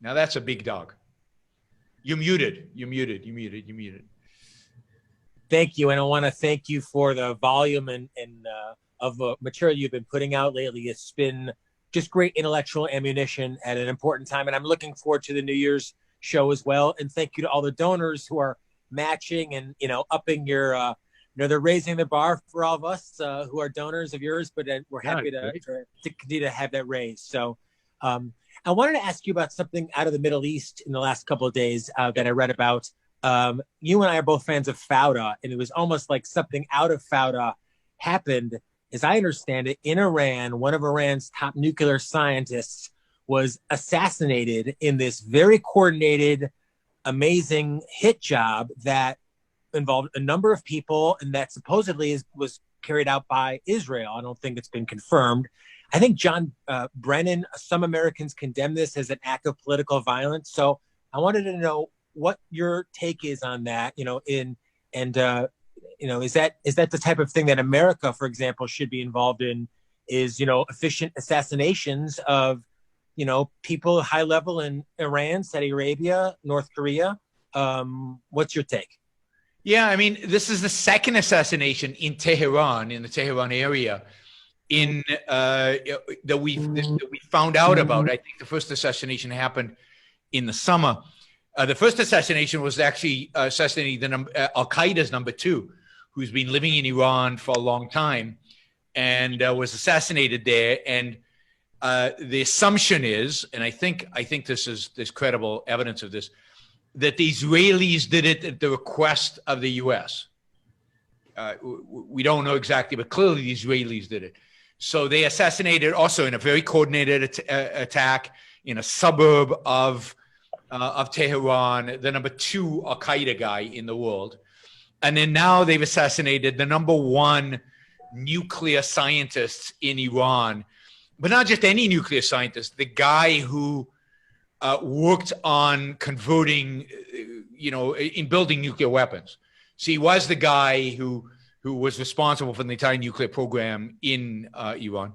Now that's a big dog. You're muted. You're muted. You're muted. You're muted. Thank you. And I want to thank you for the volume and of material you've been putting out lately. It's been just great intellectual ammunition at an important time. And I'm looking forward to the New Year's show as well. And thank you to all the donors who are matching and, upping your, they're raising the bar for all of us who are donors of yours, but we're happy to continue to have that raised. So I wanted to ask you about something out of the Middle East in the last couple of days that I read about. You and I are both fans of Fauda, and it was almost like something out of Fauda happened. As I understand it, in Iran, one of Iran's top nuclear scientists was assassinated in this very coordinated, amazing hit job that involved a number of people and that supposedly was carried out by Israel. I don't think it's been confirmed. I think John Brennan, some Americans condemn this as an act of political violence. So I wanted to know what your take is on that, is that the type of thing that America, for example, should be involved in, is, efficient assassinations of, people high level in Iran, Saudi Arabia, North Korea. What's your take? Yeah, I mean, this is the second assassination in Tehran, in the Tehran area, that we found out about. I think the first assassination happened in the summer. The first assassination was actually assassinating Al-Qaeda's number 2, who's been living in Iran for a long time, and was assassinated there. And the assumption is, and I think there's credible evidence of this, that the Israelis did it at the request of the U.S. We don't know exactly, but clearly the Israelis did it. So they assassinated also in a very coordinated attack in a suburb of Tehran, the number 2 Al-Qaeda guy in the world. And then now they've assassinated the number 1 nuclear scientist in Iran, but not just any nuclear scientist, the guy who worked on converting, in building nuclear weapons. So he was the guy who was responsible for the entire nuclear program in Iran.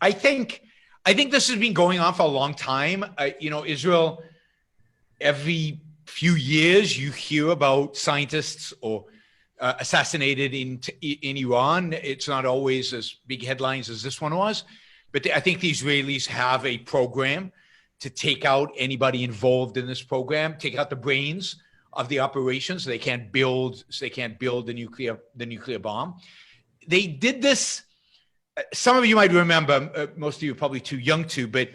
I think this has been going on for a long time. Israel, every few years you hear about scientists or assassinated in Iran. It's not always as big headlines as this one was, but I think the Israelis have a program to take out anybody involved in this program, take out the brains of the operation, so they can't build the nuclear bomb. They did this. Some of you might remember, most of you are probably too young to, but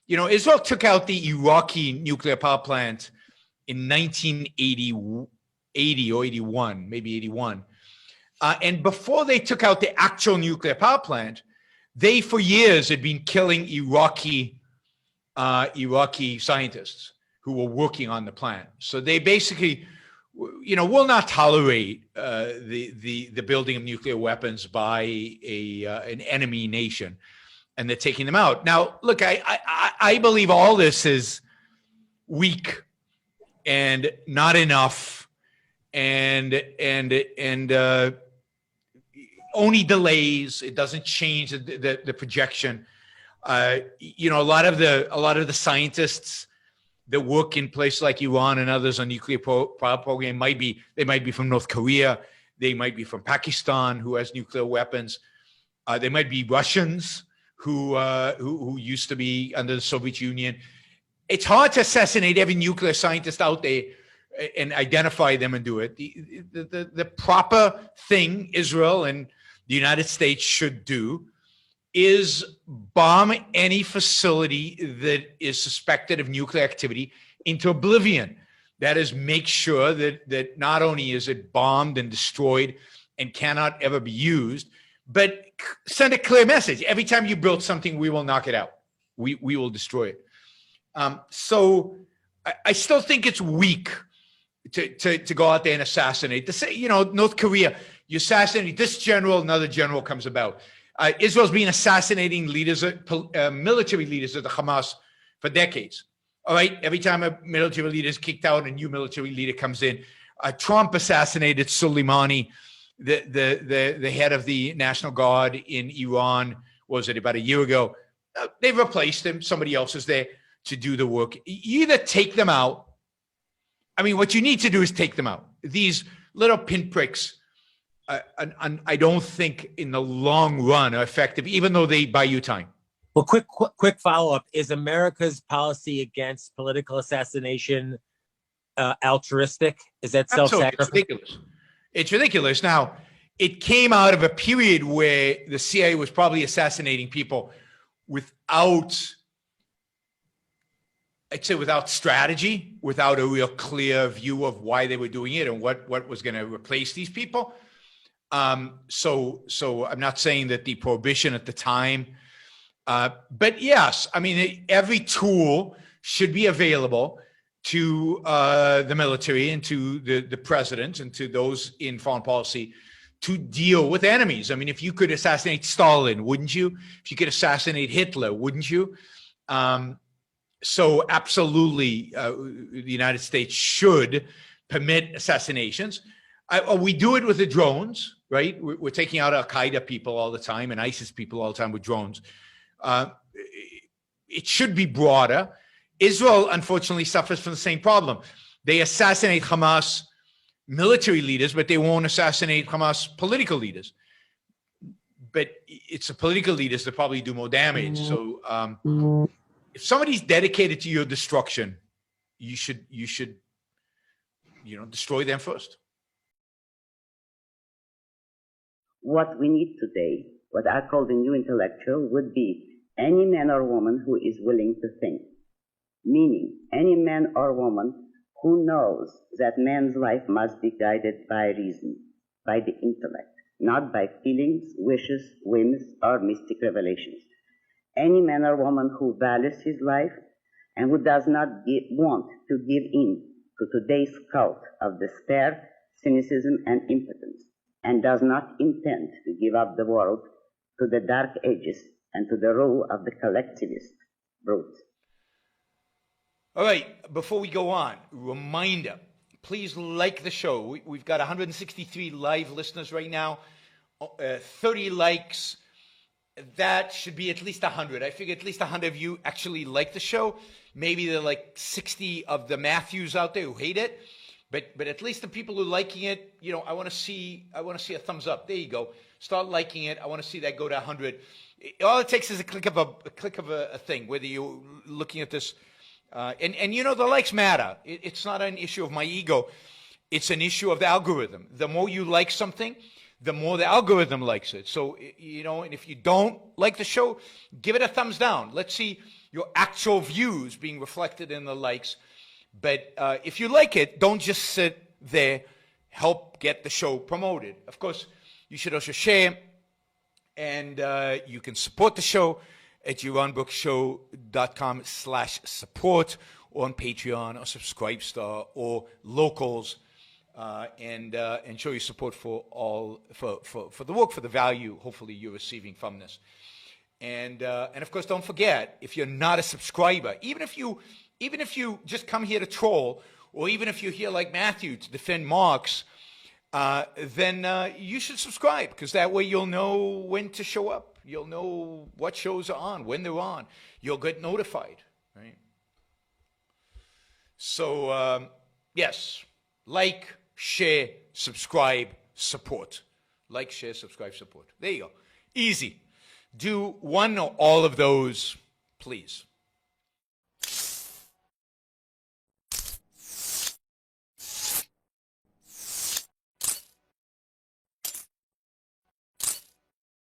Israel took out the Iraqi nuclear power plant in 1980 or 81, maybe 81. And before they took out the actual nuclear power plant, they for years had been killing Iraqi scientists who were working on the plant. So they basically, will not tolerate the building of nuclear weapons by an enemy nation, and they're taking them out. Now, look, I believe all this is weak and not enough, and only delays. It doesn't change the projection. A lot of the scientists that work in places like Iran and others on nuclear power program might be from North Korea, they might be from Pakistan, who has nuclear weapons. They might be Russians who used to be under the Soviet Union. It's hard to assassinate every nuclear scientist out there and identify them and do it. The proper thing Israel and the United States should do is bomb any facility that is suspected of nuclear activity into oblivion. That is, make sure that not only is it bombed and destroyed and cannot ever be used, but send a clear message. Every time you build something, we will knock it out. We will destroy it. So I still think it's weak to go out there and assassinate. To say, North Korea, you assassinate this general, another general comes about. Israel's been assassinating leaders, military leaders of the Hamas for decades. All right, every time a military leader is kicked out, a new military leader comes in. Trump assassinated Soleimani, the head of the National Guard in Iran. Was it about a year ago? They've replaced him. Somebody else is there. to do the work. You either take them out. I mean, what you need to do is take them out. These little pinpricks, I don't think in the long run are effective, even though they buy you time. Well, quick follow-up. Is America's policy against political assassination altruistic? Is that self-sacrifice? It's ridiculous. It's ridiculous. Now, it came out of a period where the CIA was probably assassinating people without, I'd say, without strategy, without a real clear view of why they were doing it and what was going to replace these people. So I'm not saying that the prohibition at the time, but yes, I mean, every tool should be available to the military and to the president and to those in foreign policy to deal with enemies. I mean, if you could assassinate Stalin, wouldn't you? If you could assassinate Hitler, wouldn't you? So absolutely, the United States should permit assassinations. We do it with the drones, right? We're taking out Al-Qaeda people all the time and ISIS people all the time with drones. It should be broader. Israel, unfortunately, suffers from the same problem. They assassinate Hamas military leaders, but they won't assassinate Hamas political leaders. But it's the political leaders that probably do more damage. So if somebody's dedicated to your destruction, you should destroy them first. What we need today, what I call the new intellectual, would be any man or woman who is willing to think. Meaning, any man or woman who knows that man's life must be guided by reason, by the intellect, not by feelings, wishes, whims, or mystic revelations. Any man or woman who values his life and who does not want to give in to today's cult of despair, cynicism, and impotence, and does not intend to give up the world to the dark ages and to the rule of the collectivist brute. All right, before we go on, reminder, please like the show. We've got 163 live listeners right now, 30 likes. That should be at least 100. I figure at least 100 of you actually like the show. Maybe there are like 60 of the Matthews out there who hate it, but at least the people who are liking it, I want to see a thumbs up. There you go. Start liking it. I want to see that go to 100. All it takes is a click of a thing, whether you're looking at this. And the likes matter. It's not an issue of my ego. It's an issue of the algorithm. The more you like something, the more the algorithm likes it. So, and if you don't like the show, give it a thumbs down. Let's see your actual views being reflected in the likes. But if you like it, don't just sit there. Help get the show promoted. Of course, you should also share. And you can support the show at iranbrookshow.com/support or on Patreon or Subscribestar or Locals, and show your support for the work, for the value hopefully you're receiving from this. And of course, don't forget, if you're not a subscriber, even if you just come here to troll, or even if you're here like Matthew to defend Marx, then you should subscribe, because that way you'll know when to show up. You'll know what shows are on, when they're on. You'll get notified, right? So, yes, like, share, subscribe, support. Like, share, subscribe, support. There you go. Easy. Do one or all of those, please.